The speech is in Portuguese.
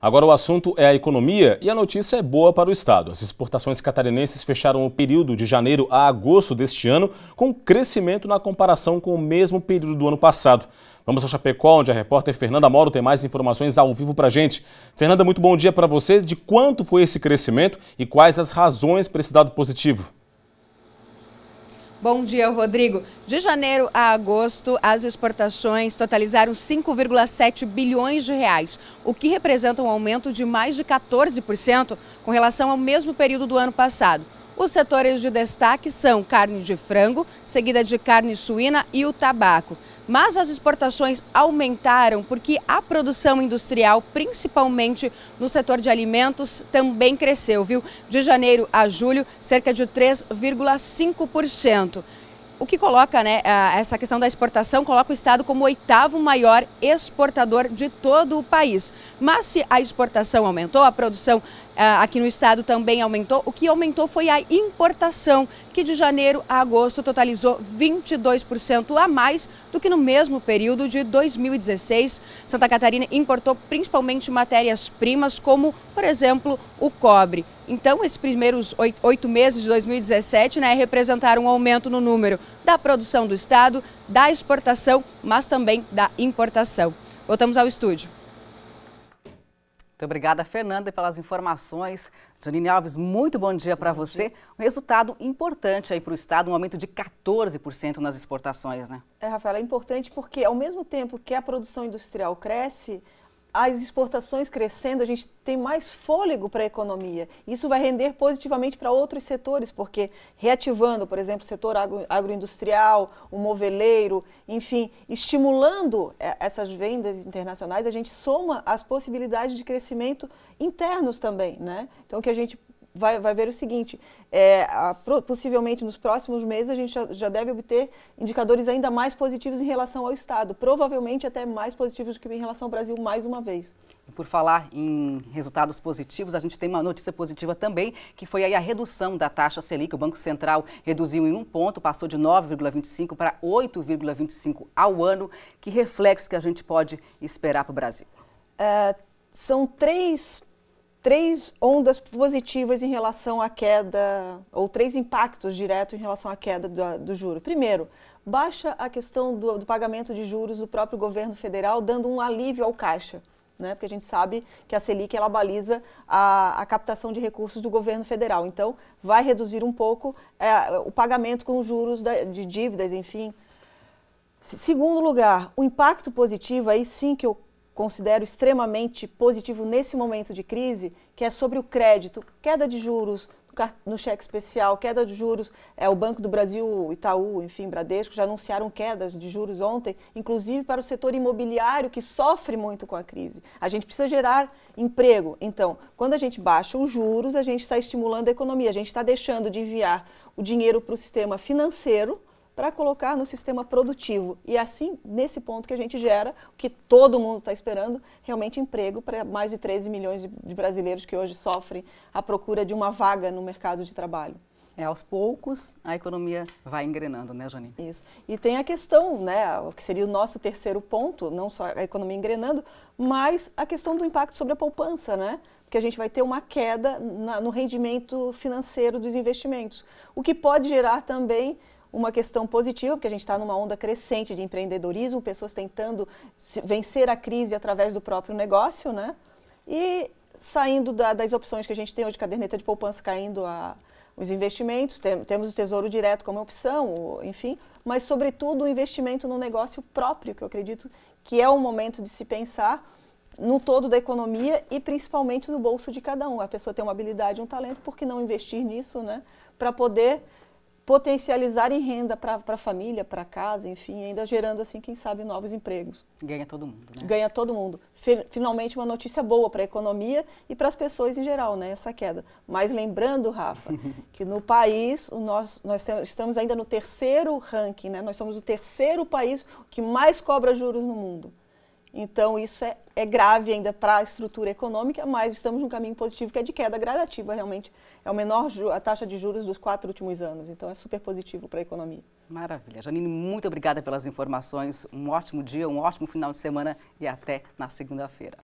Agora o assunto é a economia e a notícia é boa para o estado. As exportações catarinenses fecharam o período de janeiro a agosto deste ano com crescimento na comparação com o mesmo período do ano passado. Vamos a Chapecó, onde a repórter Fernanda Moro tem mais informações ao vivo para a gente. Fernanda, muito bom dia para você. De quanto foi esse crescimento e quais as razões para esse dado positivo? Bom dia, Rodrigo. De janeiro a agosto, as exportações totalizaram 5,7 bilhões de reais, o que representa um aumento de mais de 14% com relação ao mesmo período do ano passado. Os setores de destaque são carne de frango, seguida de carne suína e o tabaco. Mas as exportações aumentaram porque a produção industrial, principalmente no setor de alimentos, também cresceu, viu? De janeiro a julho, cerca de 3,5%. O que coloca, essa questão da exportação, coloca o estado como o 8º maior exportador de todo o país. Mas se a exportação aumentou, a produção aqui no estado também aumentou. O que aumentou foi a importação, que de janeiro a agosto totalizou 22% a mais do que no mesmo período de 2016. Santa Catarina importou principalmente matérias-primas, como, por exemplo, o cobre. Então, esses primeiros 8 meses de 2017 representaram um aumento no número da produção do estado, da exportação, mas também da importação. Voltamos ao estúdio. Muito obrigada, Fernanda, pelas informações. Janine Alves, muito bom dia para você. Um resultado importante aí para o estado, um aumento de 14% nas exportações, né? Rafaela, é importante porque ao mesmo tempo que a produção industrial cresce, as exportações crescendo, a gente tem mais fôlego para a economia. Isso vai render positivamente para outros setores, porque reativando, por exemplo, o setor agroindustrial, o moveleiro, enfim, estimulando essas vendas internacionais, a gente soma as possibilidades de crescimento internos também, né? Então, o que a gente vai ver o seguinte, possivelmente nos próximos meses a gente já deve obter indicadores ainda mais positivos em relação ao estado, provavelmente até mais positivos do que em relação ao Brasil mais uma vez. E por falar em resultados positivos, a gente tem uma notícia positiva também, que foi aí a redução da taxa Selic. O Banco Central reduziu em 1 ponto, passou de 9,25 para 8,25 ao ano. Que reflexo que a gente pode esperar para o Brasil? São três ondas positivas em relação à queda, ou 3 impactos diretos em relação à queda do juro. Primeiro, baixa a questão do pagamento de juros do próprio governo federal, dando um alívio ao caixa, né? Porque a gente sabe que a Selic ela baliza a captação de recursos do governo federal. Então, vai reduzir um pouco o pagamento com juros de dívidas, enfim. Segundo lugar, o impacto positivo, aí sim que eu considero extremamente positivo nesse momento de crise, que é sobre o crédito, queda de juros no cheque especial, queda de juros, o Banco do Brasil, Itaú, enfim, Bradesco, já anunciaram quedas de juros ontem, inclusive para o setor imobiliário, que sofre muito com a crise. A gente precisa gerar emprego. Então, quando a gente baixa os juros, a gente está estimulando a economia, a gente está deixando de enviar o dinheiro para o sistema financeiro, para colocar no sistema produtivo. E assim, nesse ponto que a gente gera, o que todo mundo está esperando, realmente emprego para mais de 13 milhões de brasileiros que hoje sofrem a procura de uma vaga no mercado de trabalho. Aos poucos, a economia vai engrenando, né, Janine? Isso. E tem a questão, o que seria o nosso terceiro ponto, não só a economia engrenando, mas a questão do impacto sobre a poupança, né? Porque a gente vai ter uma queda no rendimento financeiro dos investimentos, o que pode gerar também uma questão positiva, porque a gente está numa onda crescente de empreendedorismo, pessoas tentando vencer a crise através do próprio negócio, né? E saindo das opções que a gente tem hoje, caderneta de poupança caindo os investimentos, temos o Tesouro Direto como opção, enfim, mas sobretudo o investimento no negócio próprio, que eu acredito que é o momento de se pensar no todo da economia e principalmente no bolso de cada um. A pessoa tem uma habilidade, um talento, por que não investir nisso, né? Para poder potencializar em renda para a família, para casa, enfim, ainda gerando, assim, quem sabe, novos empregos. Ganha todo mundo, né? Ganha todo mundo. Finalmente, uma notícia boa para a economia e para as pessoas em geral, né, essa queda. Mas lembrando, Rafa, que no país, nós estamos ainda no 3º ranking, né? Nós somos o 3º país que mais cobra juros no mundo. Então, isso é grave ainda para a estrutura econômica, mas estamos num caminho positivo, que é de queda gradativa, realmente. É a taxa de juros dos 4 últimos anos, então é super positivo para a economia. Maravilha. Janine, muito obrigada pelas informações, um ótimo dia, um ótimo final de semana e até na segunda-feira.